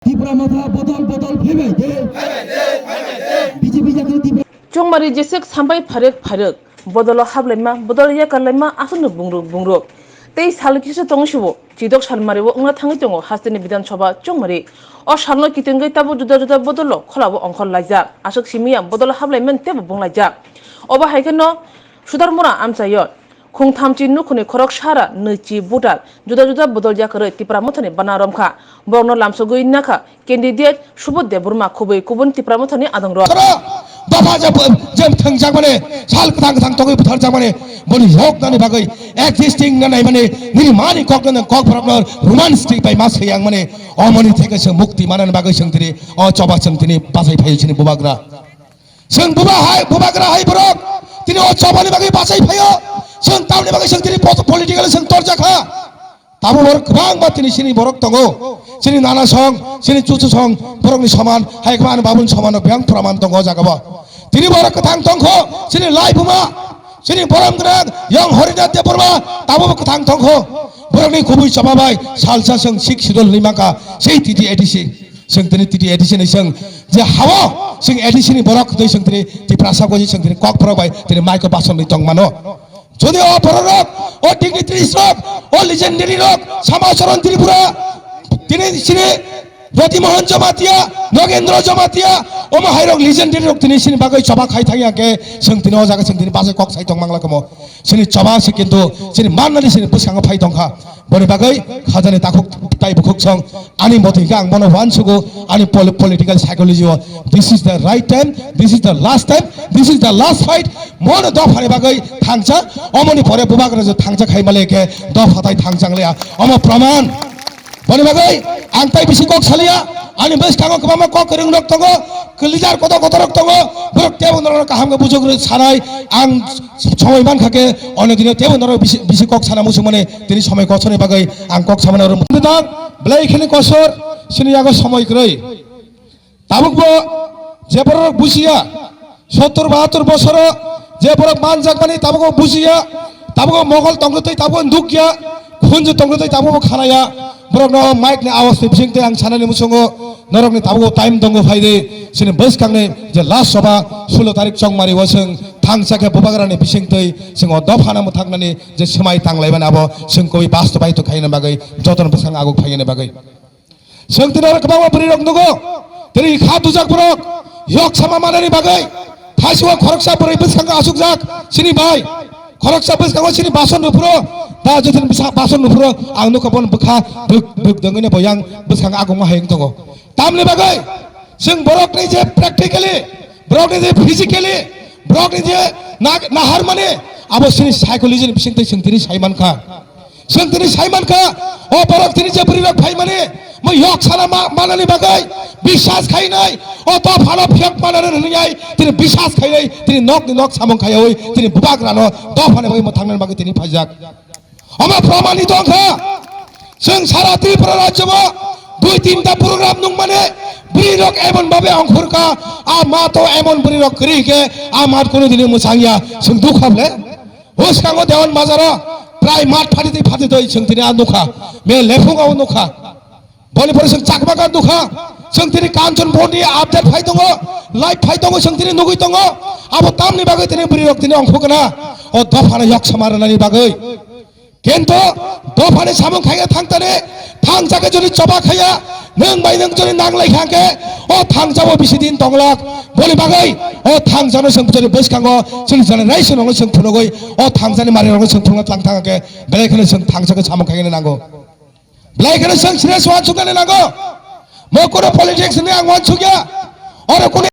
ত্রিপুরা মাথা বদল বদল ফেবাই দে বিজেপি জাতীয় ত্রিপুরা चौमारी जेसेक सामबाय फारेक फारेक बदल हाबलायमा बदल याकारलायमा आसनो बुंग्रुक तै सालकिसो तंगसिबो चिदक सालमारिबो अंगना थाङै दङ हास्तेनि विधानसभा चौमारी अ सालनो कितेंगै ताबो जुदा जुदा बदल खलाबो अंखल लायजा आसक सिमिया बदल हाबलायमोन तेबो बुंलायजा अबा हायखनो सुदारमरा आमचायो खुंथामची नुखुनि खरक सारा नैची बुटार जुदा जुदा बदल जाकरै त्रिपुरा मथनि बनारमखा बरनो लामसगै नाखा कैंडिडेट सुबोधदेव बर्मा खुबै कुबुन त्रिपुरा मथनि आदंर बाबा जब थंजाक माने साल कथां तगै बुथारजाक माने बनि योग नानि बागै एक्जिस्टिंग नानै माने निरि मानि ककन कक फरकन रोमान्टिक बाय मास हैयां माने अमनि थेके जों मुक्ति मानन बागै जोंतिरि अ चबा जोंतिनि बासाय फायसिनि बुबाग्रा जों बुबाग्रा हाय बरक तिनि अ चबानि बागै बासाय फायो जों तावनि बागै जोंतिरि पलिटिकल जों तरजाखा ताबो बर गोबां बातिनि सिनि बरक दङो सिनि नाना सं सिनि चुचु सं बरकनि समान हायकमान बाबुन समान ब्यां प्रमाण दङ जागाबा तिनि बरक कथां तंखो सिनि लाइफुमा सिनि बरम ग्रां यं हरिनाथ देवबर्मा ताबो कथां तंखो बरकनि खुबै सबाबाय सालसा जों सिक सिदल लिमाका sei titi edisi जों तिनि titi edisi नै जों जे हावो जों edisi नि बरक दै जों तिनि तिप्रासा गजि जों तिनि कक फरबाय तिनि माइको बासन नै तंमानो যদি অপররক ও ডিগনিটারি রক ও লিজেন্ডারি রক সমাচরণ ত্রিপুরা তিনি শ্রী রতিমোহন জমাতিয়া নগেন্দ্র জমাতিয়া ও মাহাইরক লিজেন্ডারি রক তিনি সিনি বাগৈ চবা খাই থাকি जों তিনি ও জায়গা जों তিনি বাজে কক সাইতং মাংলা কমো সিনি চবা সি কিন্তু সিনি মাননানি সিনি বসাঙ্গ ফাই দंखा বনি বাগৈ খাজানি তাকুক তাই বুকুক সং আনি মতিকা আং মনো ওয়ান সুগো আনি political psychology this is the right time this is the last time this is the last fight মন দফানি বাগৈ থাংচা অমনি পরে বুবাগ্রা যে থাংচা খাইমালেকে দফাতাই থাংচাंगलेया অম প্রমাণ বনি বাগৈ আং তাই বিসি কক সালিয়া आनी बस कांगो कबामा क करिंग रक तंगो कलिजार कत कत रक तंगो बरक तेबनर काहामगे बुजोग्रो सानाय आं समय मान खाके अनेक दिन तेबनर बिसि कक साना मुसु माने तिनि समय गछने बागै आं कक सामने र मुदां ब्लै खेनि कसर सिनि आगो समय ग्रै ताबुकबो जे बरक बुसिया 70 72 बছर जे बरक मान जागमानि ताबुकबो बुसिया ताबुकबो mogol तंगतै ताबुकबो दुखिया खुनजु तंगतै ताबुकबो खानाया बरक न माइक ने आवाज बिसिंते आं सानानि मुसुंगो नरक नि ताबुकबो टाइम दंगो फायदे सिनि बस कांने जे लास्ट सभा 16 तारिख चंगमारि वसों थांसाके बुबाग्रानि बिसिंतै जों दफाना मुथांनानि जे समाय तांलायबान आबो जों कोइ बास्तबाय तो खायनो बागै जतन बसां आगु फायनो बागै जों तिनर कबावा बरि रक नगो तिनि खा दुजाक बरक yok sama manani bagai थासिवा खरकसा बरै बसां आसुक जाक सिनि बाय खरकसा बसां सिनि बासन रुपुरो दा जतन बासन रुपुरो आं नखबन बखा बुक दंगने बयां बसां आगु माहायं दङ तामले बागै जों बरकनि जे प्रेक्टिकली बरकनि जे फिजिकली बरकनि जे नाहार माने आबो सिनि साइकोलॉजी बिसिंतै जों तिनि साइमानखा जों तिनि साइमानखा अ बरक तिनि जे बरि रक फाय माने मैं yok साना मानानि बागै বিশ্বাস खाइनाय अ त फालो फेक मानानि ननियाय तिनि বিশ্বাস खाइनाय तिनि नक सामं खायoi तिनि बुबाग्रानो द फाने बागै मथांनानि बागै तिनि फायजाक अमा प्रमाणि दंखा जों सारा त्रिपुरा राज्यमा 2-3 टा प्रग्राम नं माने बुरि रक एमन भाबे अंखुरका आ मा तो एमन बुरि रक करिके आ मात कोनो दिने मुसांगिया जों दुखाबले होसकांगो देवन बाजारा प्राय मात फाटिदै जों तिनि आ दुखा मे लेफुंगाव दुखा बनि पर जों चाकबागा दुखा जों तिनि कांचन बनि आपडेट फाय दङ लाइभ फाय दङ जों तिनि नुगै दङ आबो तामनि बागै तिनि बुरि रक तिनि अंखगना अ दफाना yok समारनानि बागै किन्तु दफानि सामं खाया थांताने थांजाके जनि चबा खाया नों बाय नों जनि नांलाय खाके अ थांजाबो बिसि दिन दंलाक बनि बागै अ थांजानो जों जनि बसकांगो जों जेनेरेशन नङो जों फुनगै अ थांजानि मारि नङो जों फुनग लां थांगाके बेलेखने जों थांजाके सामं खायनो नांगौ बेलेखने जों सिरियास वान सुगाने नांगौ मो कोनो पॉलिटिक्स ने आं वान सुगिया और कोनो